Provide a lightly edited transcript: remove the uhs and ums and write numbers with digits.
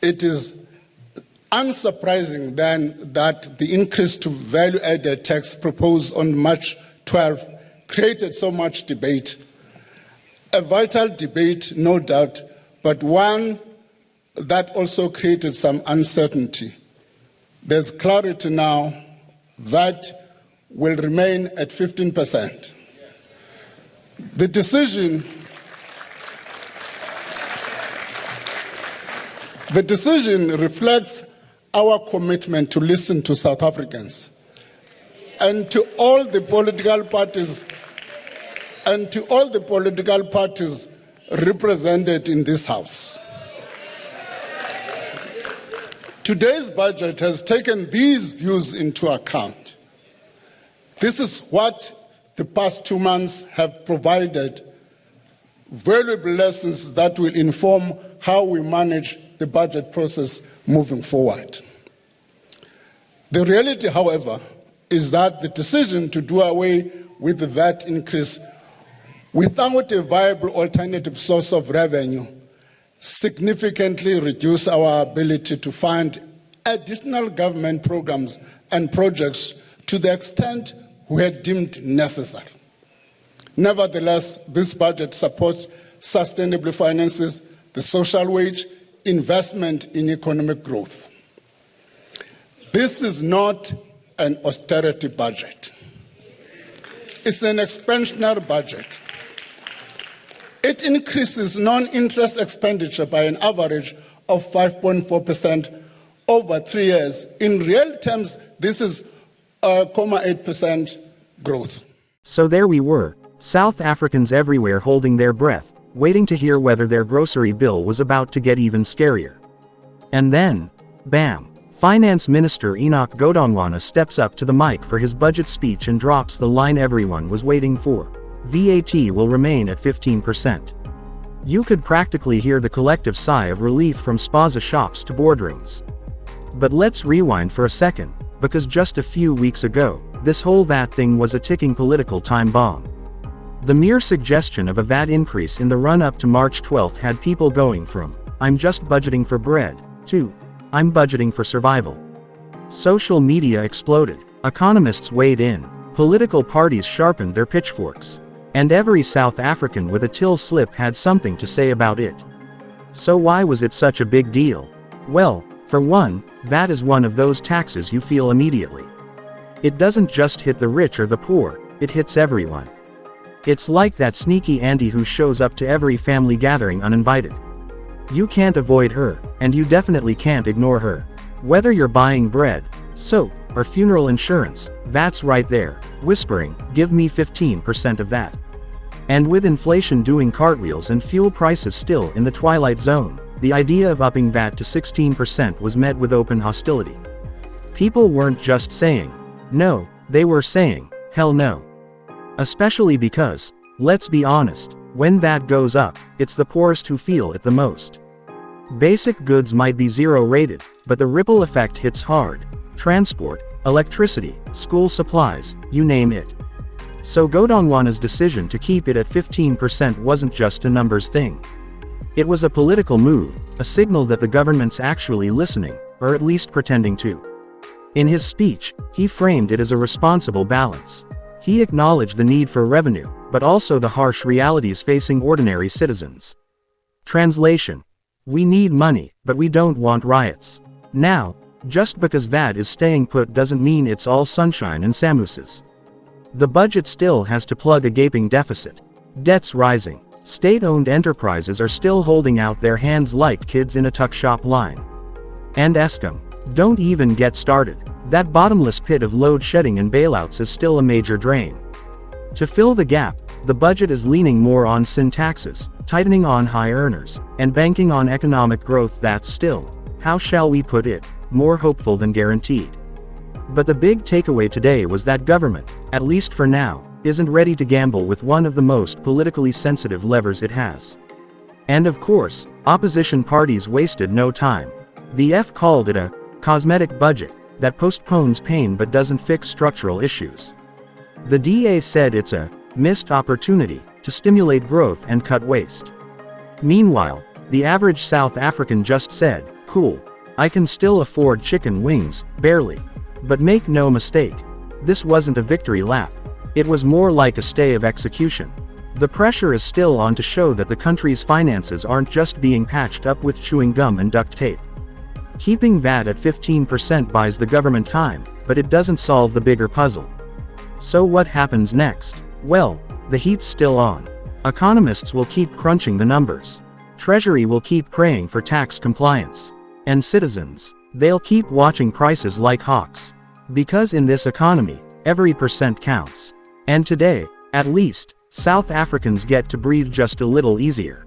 it is unsurprising then that the increase to value-added tax proposed on March 12 created so much debate. A vital debate, no doubt, but one that also created some uncertainty. There's clarity now that will remain at 15%. The decision reflects our commitment to listen to South Africans and to all the political parties represented in this House. Today's budget has taken these views into account. This is what the past 2 months have provided, valuable lessons that will inform how we manage the budget process moving forward. The reality, however, is that the decision to do away with the VAT increase without a viable alternative source of revenue significantly reduce our ability to fund additional government programs and projects to the extent we had deemed necessary. Nevertheless, this budget supports sustainable finances, the social wage, investment in economic growth. This is not an austerity budget. It's an expansionary budget. It increases non-interest expenditure by an average of 5.4% over 3 years. In real terms, this is 0.8% growth. So there we were, South Africans everywhere holding their breath, waiting to hear whether their grocery bill was about to get even scarier. And then, bam! Finance Minister Enoch Godongwana steps up to the mic for his budget speech and drops the line everyone was waiting for. VAT will remain at 15%. You could practically hear the collective sigh of relief from spaza shops to boardrooms. But let's rewind for a second, because just a few weeks ago, this whole VAT thing was a ticking political time bomb. The mere suggestion of a VAT increase in the run-up to March 12 had people going from, "I'm just budgeting for bread," to, "I'm budgeting for survival." Social media exploded, economists weighed in, political parties sharpened their pitchforks. And every South African with a till slip had something to say about it. So why was it such a big deal? Well, for one, VAT is one of those taxes you feel immediately. It doesn't just hit the rich or the poor, it hits everyone. It's like that sneaky auntie who shows up to every family gathering uninvited. You can't avoid her, and you definitely can't ignore her. Whether you're buying bread, soap, or funeral insurance, VAT's right there, whispering, "Give me 15% of that." And with inflation doing cartwheels and fuel prices still in the twilight zone, the idea of upping VAT to 16% was met with open hostility. People weren't just saying, no, they were saying, hell no. Especially because, let's be honest, when VAT goes up, it's the poorest who feel it the most. Basic goods might be zero rated, but the ripple effect hits hard. Transport, electricity, school supplies, you name it. So Godongwana's decision to keep it at 15% wasn't just a numbers thing. It was a political move, a signal that the government's actually listening, or at least pretending to. In his speech, he framed it as a responsible balance. He acknowledged the need for revenue, but also the harsh realities facing ordinary citizens. Translation: we need money, but we don't want riots. Now, just because VAT is staying put doesn't mean it's all sunshine and samosas. The budget still has to plug a gaping deficit. Debt's rising. State-owned enterprises are still holding out their hands like kids in a tuck shop line. And Eskom, don't even get started. That bottomless pit of load shedding and bailouts is still a major drain. To fill the gap, the budget is leaning more on sin taxes, tightening on high earners, and banking on economic growth that's still, how shall we put it, more hopeful than guaranteed. But the big takeaway today was that government, at least for now, isn't ready to gamble with one of the most politically sensitive levers it has. And of course, opposition parties wasted no time. The F called it a cosmetic budget that postpones pain but doesn't fix structural issues. The DA said it's a missed opportunity to stimulate growth and cut waste. Meanwhile, the average South African just said, Cool. I can still afford chicken wings, barely. But make no mistake. This wasn't a victory lap. It was more like a stay of execution. The pressure is still on to show that the country's finances aren't just being patched up with chewing gum and duct tape. Keeping VAT at 15% buys the government time, but it doesn't solve the bigger puzzle. So what happens next? Well, the heat's still on. Economists will keep crunching the numbers. Treasury will keep praying for tax compliance. And citizens, they'll keep watching prices like hawks. Because in this economy, every percent counts. And today, at least, South Africans get to breathe just a little easier.